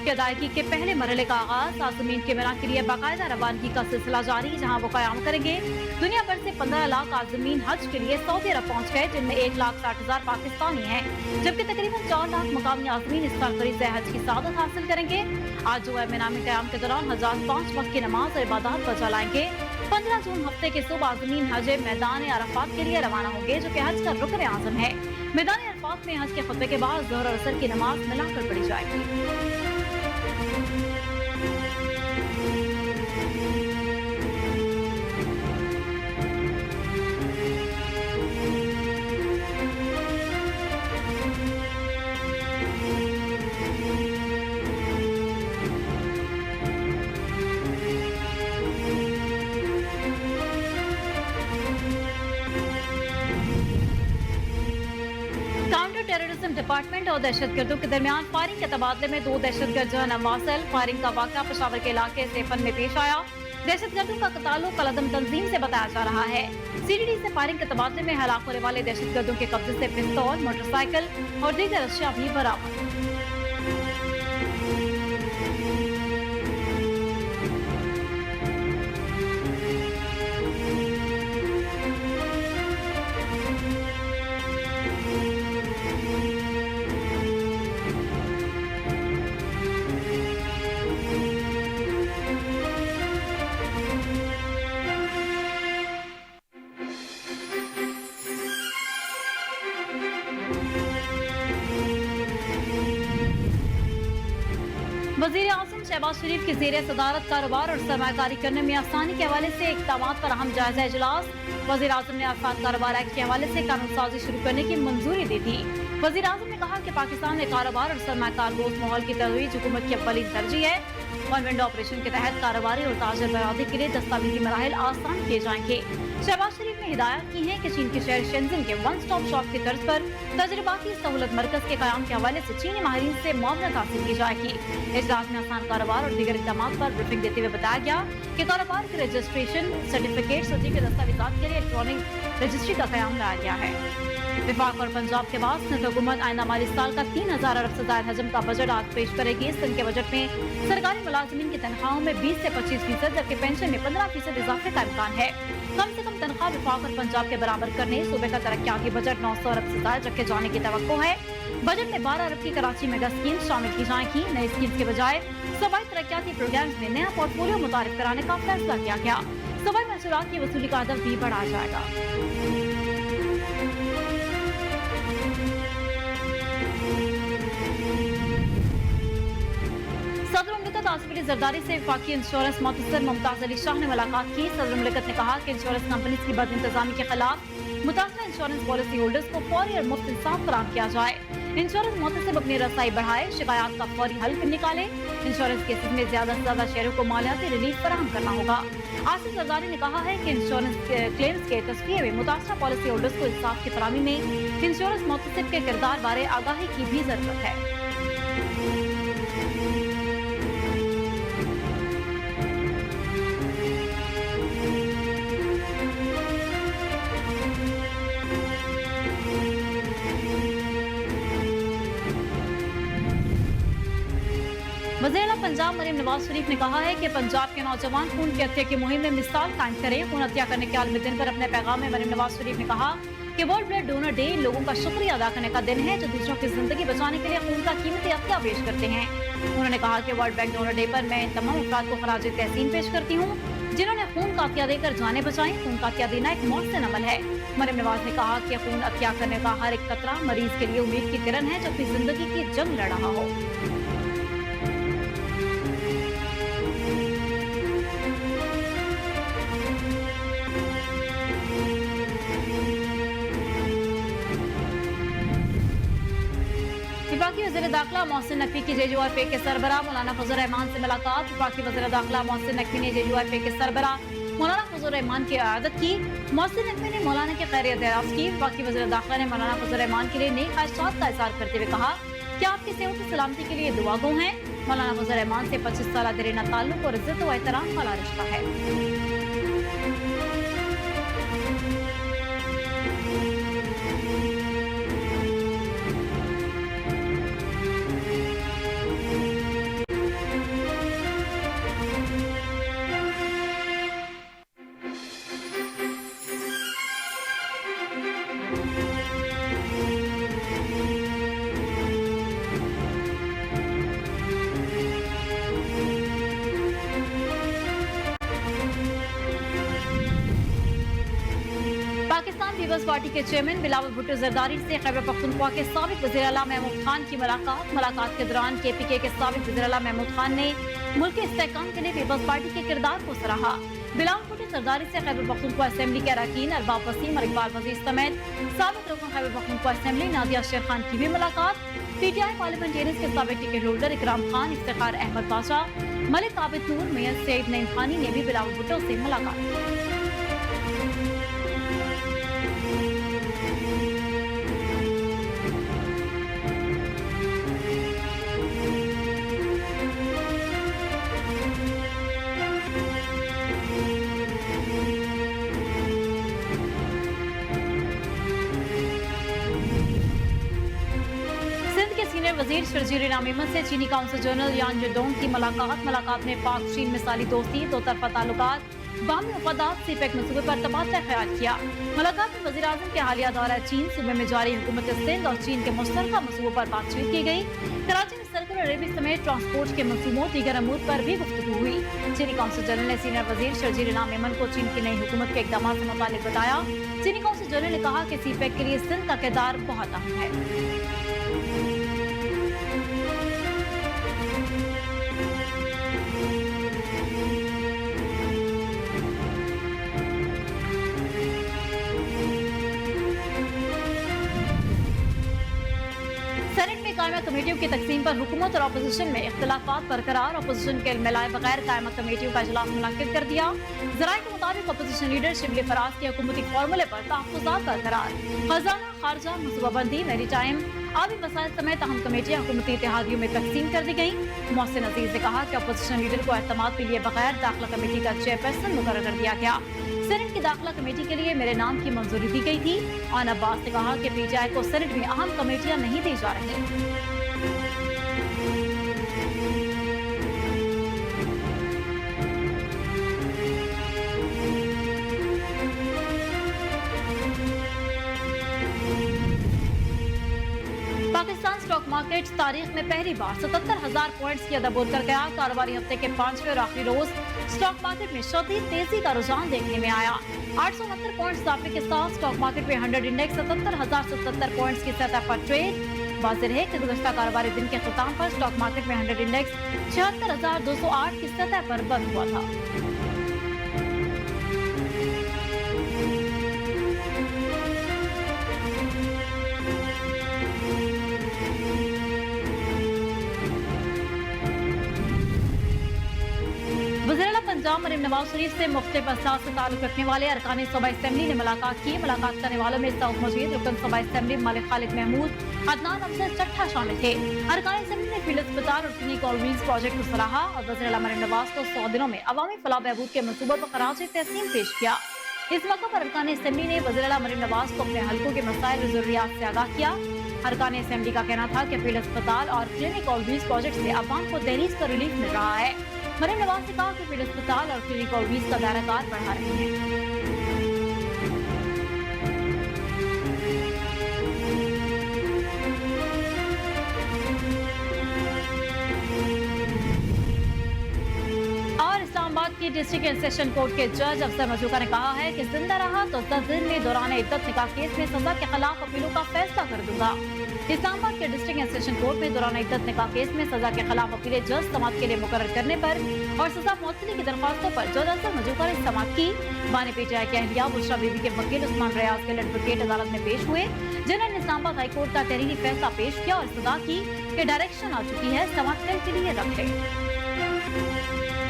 की अदायगी के पहले मरहले का आगाज। आज़मीन के मिना के लिए बाकायदा रवानगी का सिलसिला जारी, जहाँ वो क़याम करेंगे। दुनिया भर से 15 लाख आज़मीन हज के लिए सऊदी अरब पहुँच गए, जिनमें 1,60,000 पाकिस्तानी हैं, जबकि तकरीबन 4 लाख मकामी आज़मीन इस साल करीब से हज की सआदत हासिल करेंगे। आज जो मिना में क़याम के दौरान हज़ार 5 वक्त की नमाज और इबादत बजा लाएंगे। 15 जून हफ्ते के सुबह आज़मीन हज मैदान अरफात के लिए रवाना होंगे, जो कि हज का रुकन आज़म है। मैदान अरफात में हज के खुतबे के बाद ज़ोहर और असर की नमाज मिलाकर पढ़ी जाएगी। काउंटर टेररिज्म डिपार्टमेंट और दहशतगर्दों के दरमियान फायरिंग के तबादले में 2 दहशतगर्द जहन्नम वासिल। फायरिंग का वाक़या पेशावर के इलाके सेफन में पेश आया। दहशतगर्दों का ताल्लुक कलदम तंजीम से बताया जा रहा है। सीडीडी से फायरिंग के तबादले में हलाक होने वाले दहशतगर्दों के कब्जे से पिस्तौल, मोटरसाइकिल और दीगर अशिया भी बरामद। वज़ीर आज़म शहबाज शरीफ की ज़ेर सदारत कारोबार और सरमायाकारी करने में आसानी के हवाले से इक़दामात पर अहम जायजा इजलास। वज़ीर आज़म ने आसान कारोबार एक्ट के हवाले से कानून साजी शुरू करने की मंजूरी दी थी। वज़ीर आज़म ने कहा कि पाकिस्तान में कारोबार और सरमायाकार दोस्त माहौल की तजवीज़ हुकूमत की अव्वलीन तरजीह है। वन विंडो ऑपरेशन के तहत कारोबारी और ताजर बरादरी के लिए दस्तावेजी मराहिल आसान किए जाएंगे। शहबाज शरीफ ने हिदायत की है कि चीन के शहर शेंजन के वन स्टॉप शॉप की तर्ज पर तजर्बाती सहूलत मरकज के क़याम के हवाले से चीनी माहिरीन से मुआवनत हासिल की जाएगी। इजलास में आसान कारोबार और दीगर इक़दामात पर ब्रीफिंग देते हुए बताया गया कि कारोबार के रजिस्ट्रेशन सर्टिफिकेट सजी के दस्तावेजात के लिए इलेक्ट्रॉनिक रजिस्ट्री का क़याम लाया गया है। विफाक और पंजाब के बाद सिंध हुकूमत आइंदा माली साल का 3,000 अरब से ज़ायद हजम का बजट आज पेश करेगी। सिंध के बजट में सरकारी मुलाजिमीन की तनख्वाहों में 20 से 25%, जबकि पेंशन में 15% इजाफे का इम्कान है। कम से कम तनख्वाह विफाक और पंजाब के बराबर करने सूबे का तरक्याती बजट 900 अरब से ज़ायद रखे जाने की तवक्को है। बजट में 12 अरब की कराची मेगा स्कीम शामिल की जाएगी। नई स्कीम के बजाय सूबाई तरक्याती प्रोग्राम में नया पोर्टफोलियो मुतारिफ कराने का फैसला किया गया। सूबाई महसूलात की वसूली का हदफ भी बढ़ाया जाएगा। सदर मुमलिकत आसिफ अली जरदारी से वफाकी इंश्योरेंस मुतसर मुमताज अली शाह ने मुलाकात की। सदर मुमलिकत ने कहा कि इंश्योरेंस कंपनी की बदइंतजामी के खिलाफ मुतासरा इंश्योरेंस पॉलिसी होल्डर्स को फौरी और मुफ्त इंसाफ फराहम किया जाए। इंश्योरेंस मुतसिब अपनी रसाई बढ़ाए, शिकायत का फौरी हल निकाले। इंश्योरेंस केसेस में ज्यादा से ज्यादा शहरों को मालियाती रिलीफ फराहम करना होगा। आसिफ जरदारी ने कहा है कि इंश्योरेंस क्लेम्स के तस्फिये में मुतासरा पॉलिसी होल्डर्स को इंसाफ की फराहमी में इंश्योरेंस मुतसिब के किरदार बारे आगाही की भी जरूरत है। वज़ीर आला पंजाब मरीम नवाज शरीफ ने कहा है कि पंजाब के नौजवान खून की हत्या की मुहिम में मिसाल कायम करें। खून हत्या करने के आलमी दिन पर अपने पैगाम में मरीम नवाज शरीफ ने कहा कि world blood donor day in लोगों का शुक्रिया अदा करने का दिन है जो दूसरों की जिंदगी बचाने के लिए खून का कीमती हत्या पेश करते हैं। उन्होंने कहा कि वर्ल्ड बैंक डोनर डे पर मैं इन तमाम अफराद को खराज तहसीन पेश करती हूँ जिन्होंने खून का हत्या देकर जाने बचाई। खून का हत्या देना एक मौत अमल है। मरीम नवाज ने कहा कि खून हत्या करने का हर एक कतरा मरीज के लिए उम्मीद की किरण है जो अपनी जिंदगी की जंग लड़ रहा हो। वफाकी वज़ीर दाखिला मोहसिन नकवी की JURP के सरबराह मौलाना फजल रहमान से मुलाकात। वफाकी वज़ीर दाखिला मोहसिन नकवी ने JURP के सरबराह मौलाना फजल रहमान की इयादत की। मोहसिन नकवी ने मौलाना की खैरियत दरियाफ्त की। वफाकी वज़ीर दाखिला ने मौलाना फजल रहमान के लिए नई ख्वाहिशात का इज़हार करते हुए कहा कि आपकी सेहत की सलामती के लिए दुआ गो हैं। मौलाना फजल रहमान से 25 साल देरीना ताल्लुक और इज्जत व एहतराम वाला रिश्ता है। पार्टी के चेयरमैन बिलावल भुट्टो जरदारी से खैबर पख्तूनख्वा के साबिक वज़ीर आला महमूद खान की मुलाकात के दौरान KPK के साबिक वज़ीर आला महमूद खान ने मुल्क के इस्तेहकाम के लिए पीपल्स पार्टी के किरदार को सराहा। बिलावल भुट्टो जरदारी से खैबर पख्तूनख्वा असेंबली के अरकान अरबाब वसीम और इकबाल वजीर समेत साबिक रुकन खैबर पख्तूनख्वा असेंबली नादिया शेर खान की भी मुलाकात। PTI पार्लियामेंटेरियंस के साबिक टिकट होल्डर इकराम खान, इफ्तिखार अहमद पाशा, मलिक आबिद नूर, मेयर सईद नईम खानी ने भी बिलावल भुट्टो से मुलाकात की। सीनियर वजीर शर्जील नामीमन से चीनी काउंसिल जनरल यान जेडोंग की मुलाकात में पाक चीन मिसाली दोस्ती, दो तरफा ताल्लुकात, बाहमी मफादात, CPEC मंसूबे पर तबादला ख्याल किया। मुलाकात में वज़ीर आज़म के हालिया दौरा चीन, सूबे में जारी हुकूमत सिंध और चीन के मुश्तरका मंसूबों पर बातचीत की गई। कराची में सर्कुलर रेलवे समेत ट्रांसपोर्ट के मंसूबों, दीगर अमूर पर भी गुफ्तगू हुई। चीनी काउंसिल जनरल ने सीनियर वजीर शर्जील नामीमन को चीन की नई हुकूमत के इक़दाम से मुतालिक बताया। चीनी काउंसिल जनरल ने कहा कि CPEC के लिए सिंध का किरदार बहुत अहम है। कायमा कमेटियों की तकसीम पर हुकूमत और अपोजिशन में इख्तिलाफात बरकरार, अपोजिशन के मिलाए बगैर कायमा कमेटियों का इजलास मुनक्किद कर दिया। ज़राए के मुताबिक अपोजिशन लीडर शिबली फराज के हुकूमती फॉर्मूले पर तहफ़्फ़ुज़ात बरकरार। खजाना, खारजा, मनसूबाबंदी, मेरी टाइम, आबी मसाइल समेत अहम कमेटियां हुकूमती इत्तेहादियों में तकसीम कर दी गई। मोहसिन अजीज ने कहा कि अपोजिशन लीडर को एहतमाद के लिए बगैर दाखिला कमेटी का चेयरपर्सन मुकर्रर कर दिया गया। सेनेट की दाखिला कमेटी के लिए मेरे नाम की मंजूरी दी गई थी। आन अब्बास ने कहा कि PTI को सेनेट में अहम कमेटियां नहीं दी जा रही। पाकिस्तान स्टॉक मार्केट तारीख में पहली बार 77,000 पॉइंट्स की अदब कर गया। कारोबारी हफ्ते के 5वें और आखिरी रोज स्टॉक मार्केट में शदीद तेजी का रुझान देखने में आया। 869 पॉइंट्स इजाफे के साथ स्टॉक मार्केट में 100 इंडेक्स 77,077 पॉइंट्स की सतह पर ट्रेड। वाज़ेह है कि गुज़श्ता कारोबारी दिन के ख़िताम पर स्टॉक मार्केट में 100 इंडेक्स 76,208 की सतह पर बंद हुआ था। पंजाब मरीम नवाज शरीफ से मुख्तलिफ अजलास से ताल्लुक रखने वाले अरकान सभा असेंबली ने मुलाकात की। मुलाकात करने वालों में सऊद मजीद, रुकन सभा असेंबली मलिक खालिद महमूद, अदनान अफसर चट्ठा शामिल थे। अरकान असेंबली ने फील्ड अस्पताल और क्लिनिक और व्हील्स प्रोजेक्ट को सराहा और वज़ीर आला मरीम नवाज को 100 दिनों में अवामी फलाह बहबूद के मंसूबों पर खराज तहसीन पेश किया। इस मौके पर अरकान असेंबली ने वज़ीर आला मरीम नवाज को अपने हलकों के मसाइल और ज़रूरियात से आगाह किया। अरकान असेंबली का कहना था कि फील्ड अस्पताल और क्लिनिक और व्हील्स प्रोजेक्ट से अवाम को दहलीज पर रिलीफ मिल रहा है। मरीम नवाज ने कहा कि फील्ड अस्पताल और क्लिनिक और व्हील्स का दायराकार बढ़ा रहे हैं। इस्लामाबाद की डिस्ट्रिक्ट एंड सेशन कोर्ट के जज अफसर मजूका ने कहा है कि जिंदा रहा तो 10 दिन में दौरान इद्दत निकाह केस में सजा के खिलाफ अपीलों का फैसला कर दूंगा। इस्लामाबाद के डिस्ट्रिक्ट एंड सेशन कोर्ट में दौरान इद्दत निकाह केस में सजा के खिलाफ अपीलें जज समाअत के लिए मुकर्रर करने पर और सजा मुअत्तली की दरख्वास्तों पर जज अफसर मजूका ने समाअत की। बानी PTI की अहलिया बुशरा बीबी के वकील उस्मान रियाज के एडवोकेट अदालत में पेश हुए, जिन्होंने इस्लामाबाद हाई कोर्ट का तहरीरी फैसला पेश किया और सदा की डायरेक्शन आ चुकी है समाअत कल के लिए रख ले।